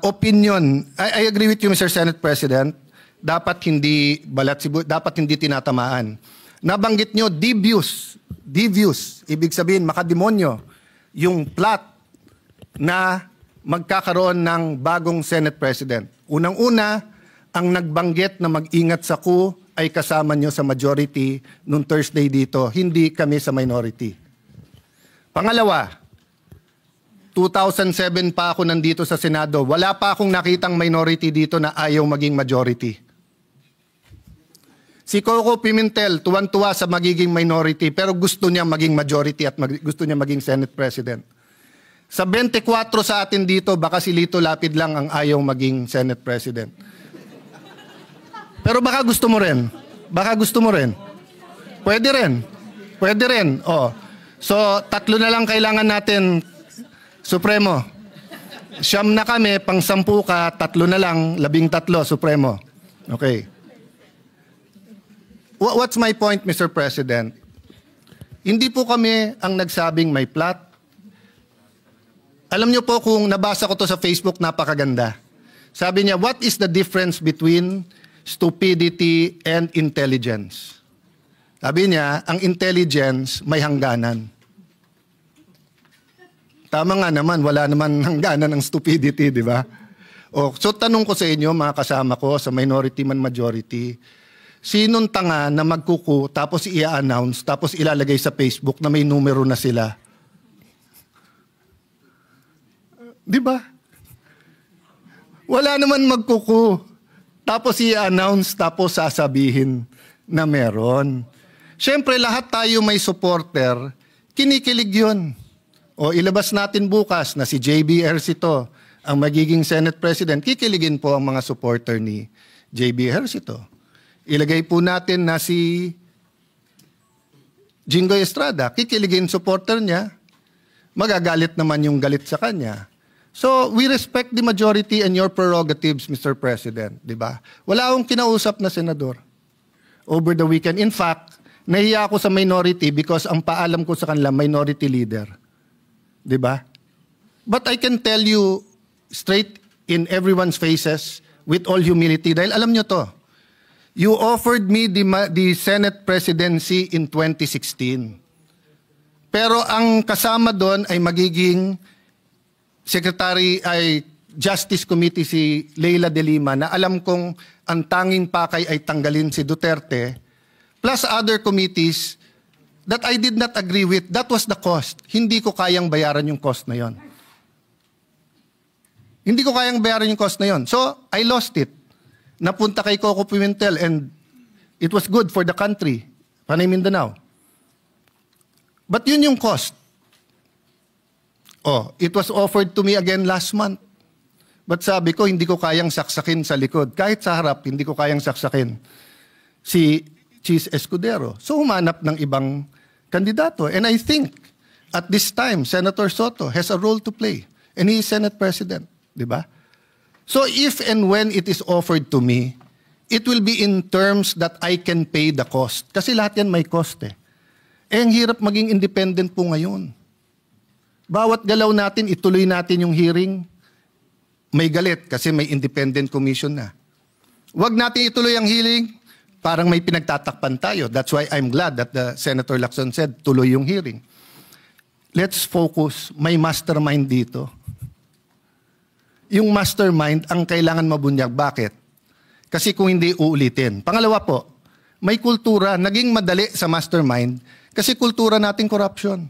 opinion. I agree with you, Mr. Senate President. Dapat hindi dapat hindi tinatamaan. Nabanggit nyo, devious. Devious. Ibig sabihin, makademonyo. Yung plot na magkakaroon ng bagong Senate President. Unang-una, ang nagbanggit na mag-ingat sa coup ay kasama nyo sa majority nung Thursday dito. Hindi kami sa minority. Pangalawa, 2007 pa ako nandito sa Senado. Wala pa akong nakitang minority dito na ayaw maging majority. Si Coco Pimentel, tuwan-tuwa sa magiging minority pero gusto niya maging majority at gusto niya maging Senate President. Sa 24 sa atin dito, baka si Lito Lapid lang ang ayaw maging Senate President. Pero baka gusto mo rin. Baka gusto mo rin. Pwede rin. Pwede rin. Oh. So, 3 na lang kailangan natin, Supremo. 9 na kami, pang 10 ka, 3 na lang, 13, Supremo. Okay. What's my point, Mr. President? Hindi po kami ang nagsabing may plot. Alam niyo po kung nabasa ko to sa Facebook, napakaganda. Sabi niya, what is the difference between stupidity and intelligence? Sabi niya, ang intelligence may hangganan. Tama nga naman, wala naman hangganan ng stupidity, di ba? So tanong ko sa inyo, mga kasama ko, sa minority man majority, sinong tanga na magkuku tapos i-announce tapos ilalagay sa Facebook na may numero na sila? Di ba? Wala naman magkuku tapos i-announce tapos sasabihin na meron. Siyempre lahat tayo may supporter, kinikilig yun. O ilabas natin bukas na si JB Ejercito ang magiging Senate President, kikiligin po ang mga supporter ni JB Ejercito. Ilagay po natin na si Jingoy Estrada, kikiligin supporter niya, magagalit naman yung galit sa kanya. So, we respect the majority and your prerogatives, Mr. President, di ba? Wala akong kinausap na senador over the weekend. In fact, nahiya ako sa minority because ang paalam ko sa kanila, minority leader. Di ba? But I can tell you straight in everyone's faces with all humility, dahil alam nyo to, you offered me the Senate presidency in 2016. Pero ang kasama doon ay magiging Secretary ay Justice Committee si Leila de Lima na alam kong ang tanging pakay ay tanggalin si Duterte plus other committees that I did not agree with. That was the cost. Hindi ko kayang bayaran yung cost na yon. Hindi ko kayang bayaran yung cost na yon. So, I lost it. Napunta kay Coco Pimentel and it was good for the country. Panay Mindanao. But yun yung cost. Oh, it was offered to me again last month. But sabi ko, hindi ko kayang saksakin sa likod. Kahit sa harap, hindi ko kayang saksakin si Chis Escudero. So humanap ng ibang kandidato. And I think, at this time, Senator Soto has a role to play. And he is Senate President. Diba? So if and when it is offered to me, it will be in terms that I can pay the cost. Kasi lahat yan may cost eh. Eh, ang hirap maging independent po ngayon. Bawat galaw natin, ituloy natin yung hearing, may galit kasi may independent commission na. Huwag natin ituloy ang hearing, parang may pinagtatakpan tayo. That's why I'm glad that the Senator Lacson said, tuloy yung hearing. Let's focus, may mastermind dito. Yung mastermind ang kailangan mabunyag. Bakit? Kasi kung hindi uulitin. Pangalawa po, may kultura, naging madali sa mastermind kasi kultura nating corruption.